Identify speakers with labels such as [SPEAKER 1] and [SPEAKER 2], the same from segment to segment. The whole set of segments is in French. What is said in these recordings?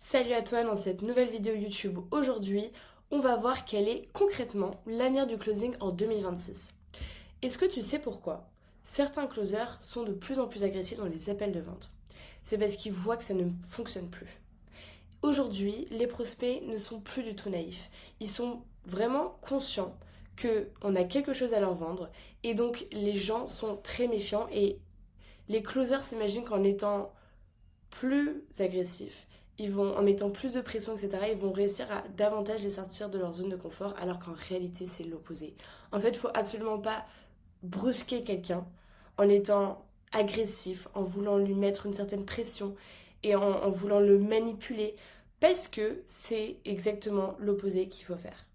[SPEAKER 1] Salut à toi dans cette nouvelle vidéo YouTube. Aujourd'hui, on va voir quel est concrètement l'avenir du closing en 2026. Est-ce que tu sais pourquoi certains closers sont de plus en plus agressifs dans les appels de vente? C'est parce qu'ils voient que ça ne fonctionne plus. Aujourd'hui, les prospects ne sont plus du tout naïfs. Ils sont vraiment conscients qu'on a quelque chose à leur vendre et donc les gens sont très méfiants et les closers s'imaginent qu'en étant plus agressifs, en mettant plus de pression, etc., ils vont réussir à davantage les sortir de leur zone de confort, alors qu'en réalité, c'est l'opposé. En fait, il faut absolument pas brusquer quelqu'un en étant agressif, en voulant lui mettre une certaine pression et en voulant le manipuler, parce que c'est exactement l'opposé qu'il faut faire.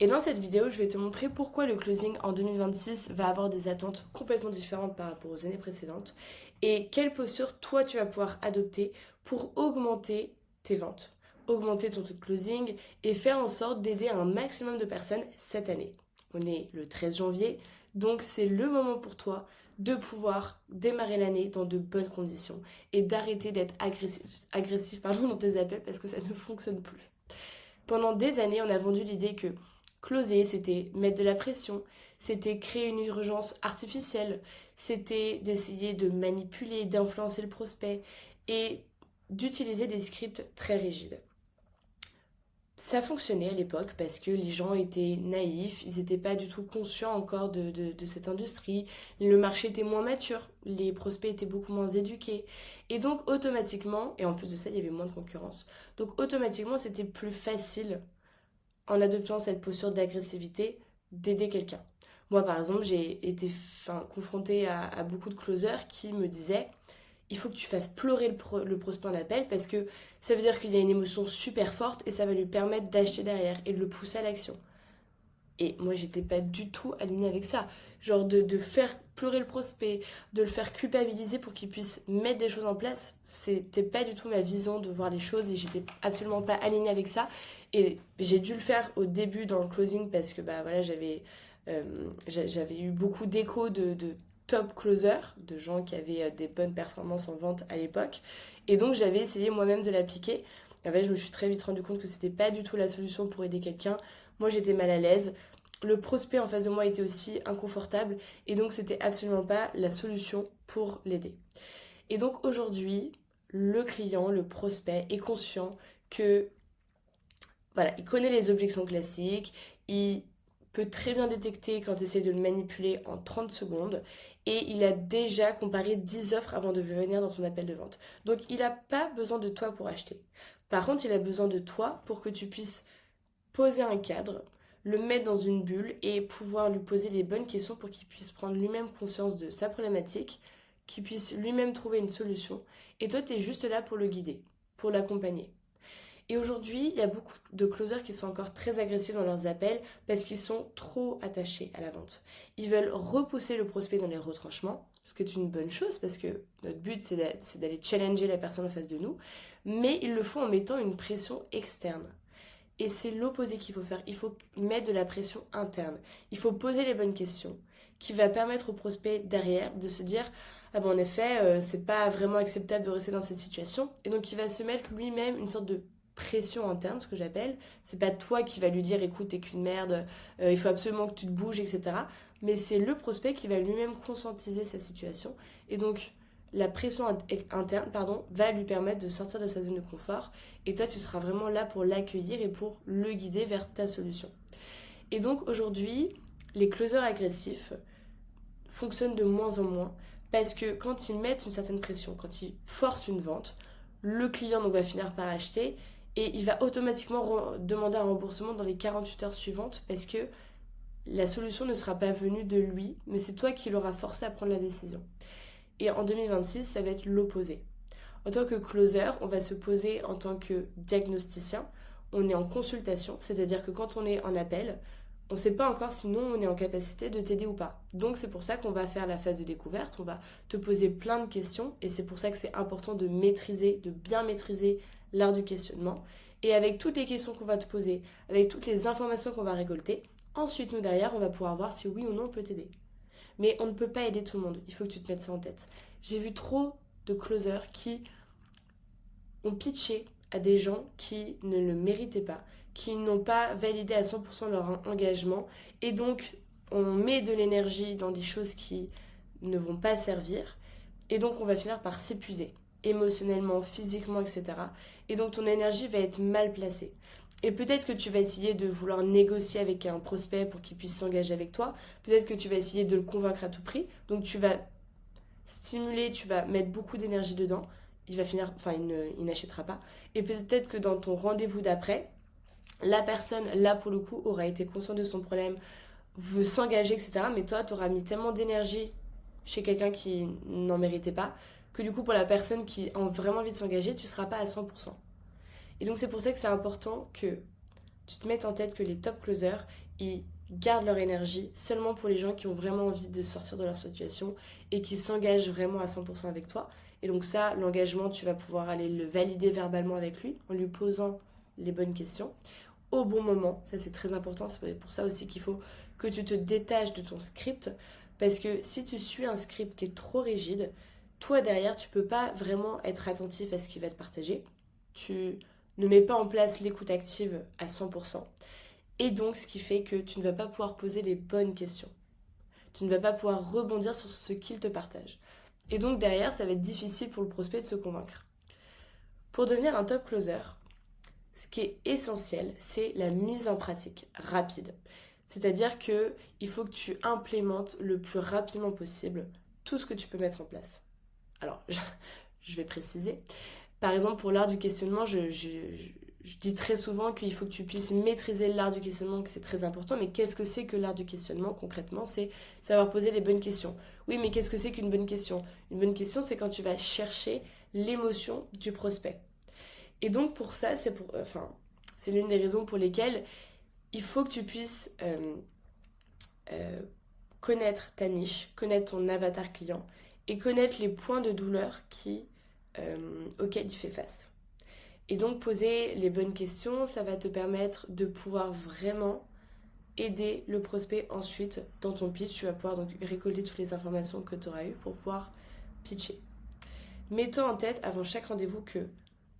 [SPEAKER 1] Et dans cette vidéo, je vais te montrer pourquoi le closing en 2026 va avoir des attentes complètement différentes par rapport aux années précédentes et quelle posture toi tu vas pouvoir adopter pour augmenter tes ventes, augmenter ton taux de closing et faire en sorte d'aider un maximum de personnes cette année. On est le 13 janvier, donc c'est le moment pour toi de pouvoir démarrer l'année dans de bonnes conditions et d'arrêter d'être agressif dans tes appels parce que ça ne fonctionne plus. Pendant des années, on a vendu l'idée que closer, c'était mettre de la pression, c'était créer une urgence artificielle, c'était d'essayer de manipuler, d'influencer le prospect et d'utiliser des scripts très rigides. Ça fonctionnait à l'époque parce que les gens étaient naïfs, ils n'étaient pas du tout conscients encore de cette industrie, le marché était moins mature, les prospects étaient beaucoup moins éduqués. Et donc automatiquement, et en plus de ça, il y avait moins de concurrence, donc automatiquement c'était plus facile en adoptant cette posture d'agressivité d'aider quelqu'un. Moi par exemple, j'ai été confrontée à beaucoup de closers qui me disaient il faut que tu fasses pleurer le prospect en appel parce que ça veut dire qu'il y a une émotion super forte et ça va lui permettre d'acheter derrière et de le pousser à l'action. Et moi, j'étais pas du tout alignée avec ça. Genre de faire pleurer le prospect, de le faire culpabiliser pour qu'il puisse mettre des choses en place, c'était pas du tout ma vision de voir les choses et j'étais absolument pas alignée avec ça. Et j'ai dû le faire au début dans le closing parce que bah voilà, j'avais eu beaucoup d'échos de top closers, de gens qui avaient des bonnes performances en vente à l'époque. Et donc j'avais essayé moi-même de l'appliquer. Et en fait, je me suis très vite rendu compte que c'était pas du tout la solution pour aider quelqu'un. Moi, j'étais mal à l'aise. Le prospect en face de moi était aussi inconfortable. Et donc, c'était absolument pas la solution pour l'aider. Et donc, aujourd'hui, le client, le prospect est conscient que, voilà, il connaît les objections classiques, il peut très bien détecter quand tu essaies de le manipuler en 30 secondes et il a déjà comparé 10 offres avant de venir dans ton appel de vente. Donc il n'a pas besoin de toi pour acheter. Par contre, il a besoin de toi pour que tu puisses poser un cadre, le mettre dans une bulle et pouvoir lui poser les bonnes questions pour qu'il puisse prendre lui-même conscience de sa problématique, qu'il puisse lui-même trouver une solution. Et toi, tu es juste là pour le guider, pour l'accompagner. Et aujourd'hui, il y a beaucoup de closers qui sont encore très agressifs dans leurs appels parce qu'ils sont trop attachés à la vente. Ils veulent repousser le prospect dans les retranchements, ce qui est une bonne chose parce que notre but c'est d'aller challenger la personne en face de nous, mais ils le font en mettant une pression externe. Et c'est l'opposé qu'il faut faire. Il faut mettre de la pression interne. Il faut poser les bonnes questions qui va permettre au prospect derrière de se dire ah ben en effet c'est pas vraiment acceptable de rester dans cette situation et donc il va se mettre lui-même une sorte de pression interne, ce que j'appelle. C'est pas toi qui va lui dire écoute t'es qu'une merde, il faut absolument que tu te bouges, etc. Mais c'est le prospect qui va lui-même conscientiser sa situation et donc la pression interne va lui permettre de sortir de sa zone de confort et toi tu seras vraiment là pour l'accueillir et pour le guider vers ta solution. Et donc aujourd'hui, les closers agressifs fonctionnent de moins en moins parce que quand ils mettent une certaine pression, quand ils forcent une vente, le client donc va finir par acheter et il va automatiquement demander un remboursement dans les 48 heures suivantes parce que la solution ne sera pas venue de lui, mais c'est toi qui l'auras forcé à prendre la décision. Et en 2026, ça va être l'opposé. En tant que closer, on va se poser en tant que diagnosticien. On est en consultation, c'est-à-dire que quand on est en appel, on ne sait pas encore si nous, on est en capacité de t'aider ou pas. Donc c'est pour ça qu'on va faire la phase de découverte, on va te poser plein de questions et c'est pour ça que c'est important de maîtriser, de bien maîtriser l'art du questionnement. Et avec toutes les questions qu'on va te poser, avec toutes les informations qu'on va récolter, ensuite nous derrière, on va pouvoir voir si oui ou non on peut t'aider. Mais on ne peut pas aider tout le monde, il faut que tu te mettes ça en tête. J'ai vu trop de closers qui ont pitché à des gens qui ne le méritaient pas, qui n'ont pas validé à 100% leur engagement, et donc on met de l'énergie dans des choses qui ne vont pas servir, et donc on va finir par s'épuiser, émotionnellement, physiquement, etc. Et donc ton énergie va être mal placée. Et peut-être que tu vas essayer de vouloir négocier avec un prospect pour qu'il puisse s'engager avec toi, peut-être que tu vas essayer de le convaincre à tout prix, donc tu vas stimuler, tu vas mettre beaucoup d'énergie dedans, il va finir, enfin il n'achètera pas. Et peut-être que dans ton rendez-vous d'après, la personne, là pour le coup, aura été consciente de son problème, veut s'engager, etc. Mais toi, tu auras mis tellement d'énergie chez quelqu'un qui n'en méritait pas, que du coup, pour la personne qui a vraiment envie de s'engager, tu ne seras pas à 100%. Et donc, c'est pour ça que c'est important que tu te mettes en tête que les top closers, ils gardent leur énergie seulement pour les gens qui ont vraiment envie de sortir de leur situation et qui s'engagent vraiment à 100% avec toi. Et donc ça, l'engagement, tu vas pouvoir aller le valider verbalement avec lui en lui posant les bonnes questions au bon moment. Ça, c'est très important. C'est pour ça aussi qu'il faut que tu te détaches de ton script. Parce que si tu suis un script qui est trop rigide, toi derrière, tu peux pas vraiment être attentif à ce qu'il va te partager. Tu ne mets pas en place l'écoute active à 100%. Et donc, ce qui fait que tu ne vas pas pouvoir poser les bonnes questions. Tu ne vas pas pouvoir rebondir sur ce qu'il te partage. Et donc, derrière, ça va être difficile pour le prospect de se convaincre. Pour devenir un top closer, ce qui est essentiel, c'est la mise en pratique rapide. C'est-à-dire qu'il faut que tu implémentes le plus rapidement possible tout ce que tu peux mettre en place. Alors, je vais préciser. Par exemple, pour l'art du questionnement, je dis très souvent qu'il faut que tu puisses maîtriser l'art du questionnement, que c'est très important. Mais qu'est-ce que c'est que l'art du questionnement concrètement? C'est savoir poser les bonnes questions. Oui, mais qu'est-ce que c'est qu'une bonne question? Une bonne question, c'est quand tu vas chercher l'émotion du prospect. Et donc pour ça, c'est l'une des raisons pour lesquelles il faut que tu puisses euh, connaître ta niche, connaître ton avatar client et connaître les points de douleur auxquels il fait face. Et donc poser les bonnes questions, ça va te permettre de pouvoir vraiment aider le prospect ensuite dans ton pitch. Tu vas pouvoir donc récolter toutes les informations que tu auras eues pour pouvoir pitcher. Mets-toi en tête avant chaque rendez-vous que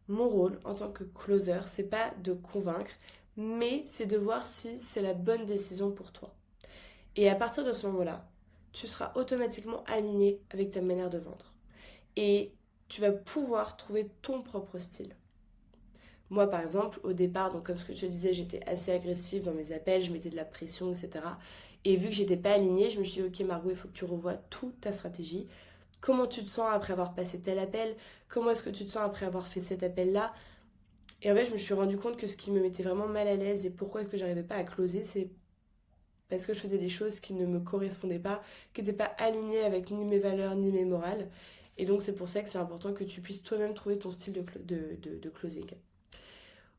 [SPEAKER 1] mon rôle en tant que closer, c'est pas de convaincre, mais c'est de voir si c'est la bonne décision pour toi. Et à partir de ce moment-là, tu seras automatiquement aligné avec ta manière de vendre. Et tu vas pouvoir trouver ton propre style. Moi, par exemple, au départ, donc comme ce que je te disais, j'étais assez agressive dans mes appels, je mettais de la pression, etc. Et vu que j'étais pas alignée, je me suis dit, ok Margot, il faut que tu revoies toute ta stratégie. Comment tu te sens après avoir passé tel appel? Comment est-ce que tu te sens après avoir fait cet appel-là? Et en fait, je me suis rendu compte que ce qui me mettait vraiment mal à l'aise et pourquoi est-ce que j'arrivais pas à closer, c'est parce que je faisais des choses qui ne me correspondaient pas, qui n'étaient pas alignées avec ni mes valeurs ni mes morales. Et donc c'est pour ça que c'est important que tu puisses toi-même trouver ton style de closing.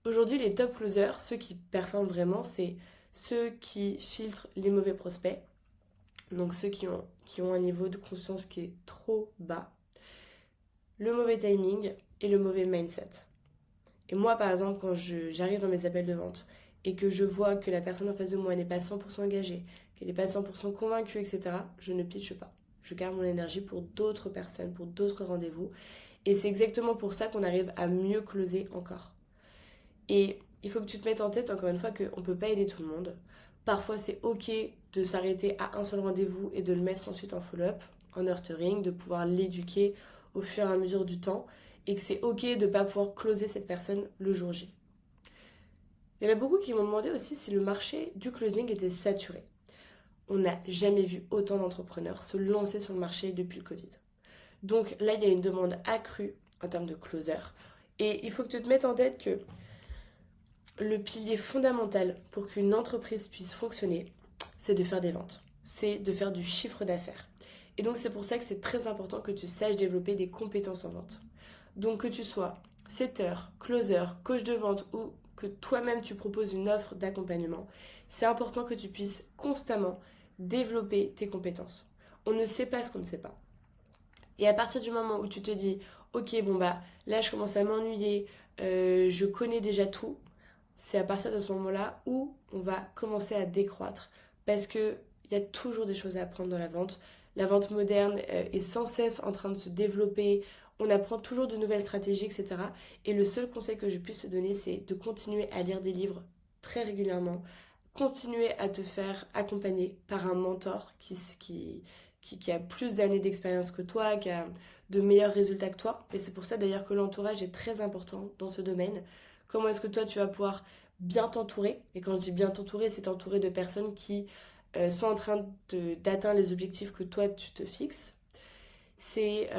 [SPEAKER 1] Aujourd'hui, les top closers, ceux qui performent vraiment, c'est ceux qui filtrent les mauvais prospects. Donc ceux qui ont un niveau de conscience qui est trop bas, le mauvais timing et le mauvais mindset. Et moi, par exemple, quand j'arrive dans mes appels de vente et que je vois que la personne en face de moi n'est pas 100% engagée, qu'elle n'est pas 100% convaincue, etc., je ne pitche pas. Je garde mon énergie pour d'autres personnes, pour d'autres rendez-vous. Et c'est exactement pour ça qu'on arrive à mieux closer encore. Et il faut que tu te mettes en tête, encore une fois, qu'on ne peut pas aider tout le monde. Parfois, c'est ok de s'arrêter à un seul rendez-vous et de le mettre ensuite en follow-up, en nurturing, de pouvoir l'éduquer au fur et à mesure du temps et que c'est ok de ne pas pouvoir closer cette personne le jour J. Il y en a beaucoup qui m'ont demandé aussi si le marché du closing était saturé. On n'a jamais vu autant d'entrepreneurs se lancer sur le marché depuis le Covid. Donc là, il y a une demande accrue en termes de closer. Et il faut que tu te mettes en tête que le pilier fondamental pour qu'une entreprise puisse fonctionner, c'est de faire des ventes. C'est de faire du chiffre d'affaires. Et donc c'est pour ça que c'est très important que tu saches développer des compétences en vente. Donc que tu sois setter, closer, coach de vente ou que toi-même tu proposes une offre d'accompagnement, c'est important que tu puisses constamment développer tes compétences. On ne sait pas ce qu'on ne sait pas. Et à partir du moment où tu te dis, ok, bon bah là je commence à m'ennuyer, je connais déjà tout, c'est à partir de ce moment-là où on va commencer à décroître. Parce qu'il y a toujours des choses à apprendre dans la vente. La vente moderne est sans cesse en train de se développer. on apprend toujours de nouvelles stratégies, etc. Et le seul conseil que je puisse te donner, c'est de continuer à lire des livres très régulièrement, continuer à te faire accompagner par un mentor qui a plus d'années d'expérience que toi, qui a de meilleurs résultats que toi. Et c'est pour ça d'ailleurs que l'entourage est très important dans ce domaine. Comment est-ce que toi tu vas pouvoir bien t'entourer? Et quand je dis bien t'entourer, c'est t'entourer de personnes qui sont en train d'atteindre les objectifs que toi tu te fixes. C'est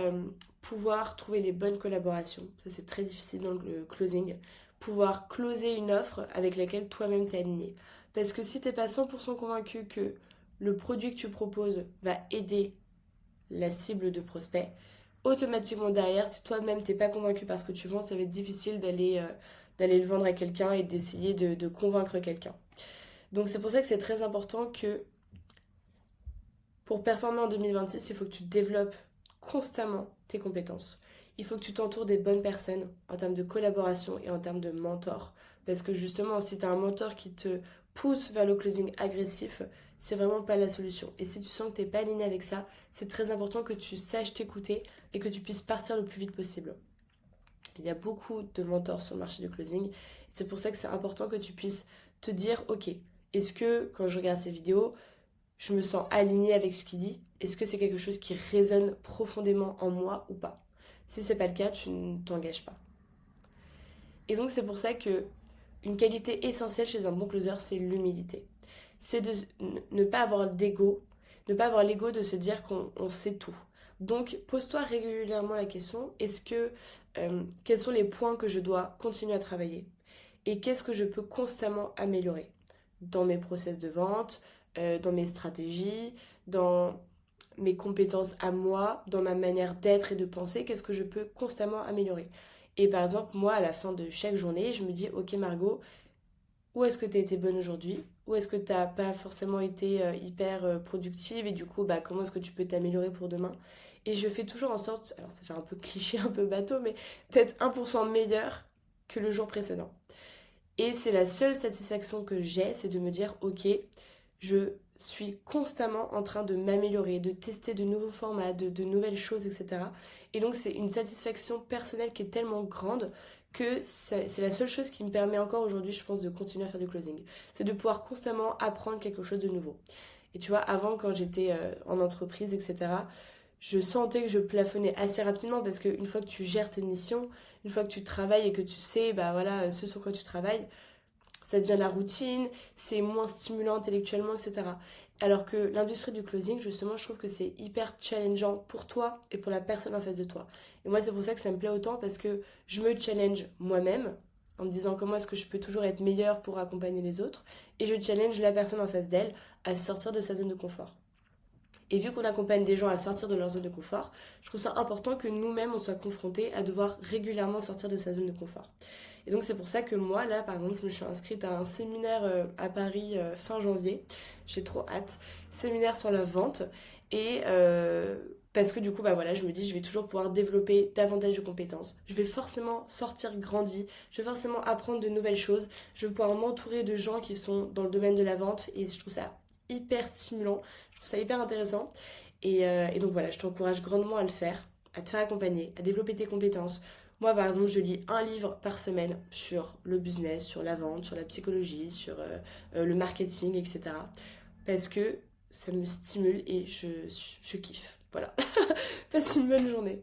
[SPEAKER 1] pouvoir trouver les bonnes collaborations. Ça c'est très difficile dans le closing. Pouvoir closer une offre avec laquelle toi-même t'es aligné. Parce que si t'es pas 100% convaincu que le produit que tu proposes va aider la cible de prospect, automatiquement derrière, si toi-même t'es pas convaincu par ce que tu vends, ça va être difficile d'aller le vendre à quelqu'un et d'essayer de convaincre quelqu'un. Donc c'est pour ça que c'est très important que pour performer en 2026, il faut que tu développes constamment tes compétences. Il faut que tu t'entoures des bonnes personnes en termes de collaboration et en termes de mentor. Parce que justement, si tu as un mentor qui te pousse vers le closing agressif, c'est vraiment pas la solution. Et si tu sens que tu n'es pas aligné avec ça, c'est très important que tu saches t'écouter et que tu puisses partir le plus vite possible. Il y a beaucoup de mentors sur le marché du closing. C'est pour ça que c'est important que tu puisses te dire, ok, est-ce que quand je regarde ces vidéos, je me sens alignée avec ce qu'il dit? Est-ce que c'est quelque chose qui résonne profondément en moi ou pas? Si c'est pas le cas, tu ne t'engages pas. Et donc c'est pour ça que une qualité essentielle chez un bon closer, c'est l'humilité. C'est de ne pas avoir d'ego, ne pas avoir l'ego de se dire qu'on sait tout. Donc pose-toi régulièrement la question, quels sont les points que je dois continuer à travailler? Et qu'est-ce que je peux constamment améliorer dans mes process de vente, dans mes stratégies, dans mes compétences à moi, dans ma manière d'être et de penser, qu'est-ce que je peux constamment améliorer. Et par exemple, moi, à la fin de chaque journée, je me dis, ok Margot, où est-ce que tu as été bonne aujourd'hui? Où est-ce que tu n'as pas forcément été hyper productive et du coup, bah, comment est-ce que tu peux t'améliorer pour demain? Et je fais toujours en sorte, alors ça fait un peu cliché, un peu bateau, mais peut-être 1% meilleur que le jour précédent. Et c'est la seule satisfaction que j'ai, c'est de me dire, ok, je suis constamment en train de m'améliorer, de tester de nouveaux formats, de nouvelles choses, etc. Et donc c'est une satisfaction personnelle qui est tellement grande que c'est la seule chose qui me permet encore aujourd'hui, je pense, de continuer à faire du closing. C'est de pouvoir constamment apprendre quelque chose de nouveau. Et tu vois, avant, quand j'étais en entreprise, etc., je sentais que je plafonnais assez rapidement parce qu'une fois que tu gères tes missions, une fois que tu travailles et que tu sais, bah voilà, ce sur quoi tu travailles, ça devient la routine, c'est moins stimulant intellectuellement, etc. Alors que l'industrie du closing, justement, je trouve que c'est hyper challengeant pour toi et pour la personne en face de toi. Et moi, c'est pour ça que ça me plaît autant parce que je me challenge moi-même en me disant comment est-ce que je peux toujours être meilleure pour accompagner les autres et je challenge la personne en face d'elle à sortir de sa zone de confort. Et vu qu'on accompagne des gens à sortir de leur zone de confort, je trouve ça important que nous-mêmes, on soit confrontés à devoir régulièrement sortir de sa zone de confort. Et donc c'est pour ça que moi, là, par exemple, je me suis inscrite à un séminaire à Paris fin janvier. J'ai trop hâte. Séminaire sur la vente. Et parce que du coup, bah voilà, je me dis, je vais toujours pouvoir développer davantage de compétences. Je vais forcément sortir grandi. Je vais forcément apprendre de nouvelles choses. Je vais pouvoir m'entourer de gens qui sont dans le domaine de la vente. Et je trouve ça hyper stimulant. Je trouve ça hyper intéressant. Et donc voilà, je t'encourage grandement à le faire, à te faire accompagner, à développer tes compétences. Moi, par exemple, je lis un livre par semaine sur le business, sur la vente, sur la psychologie, sur le marketing, etc. Parce que ça me stimule et je kiffe. Voilà. Passe une bonne journée.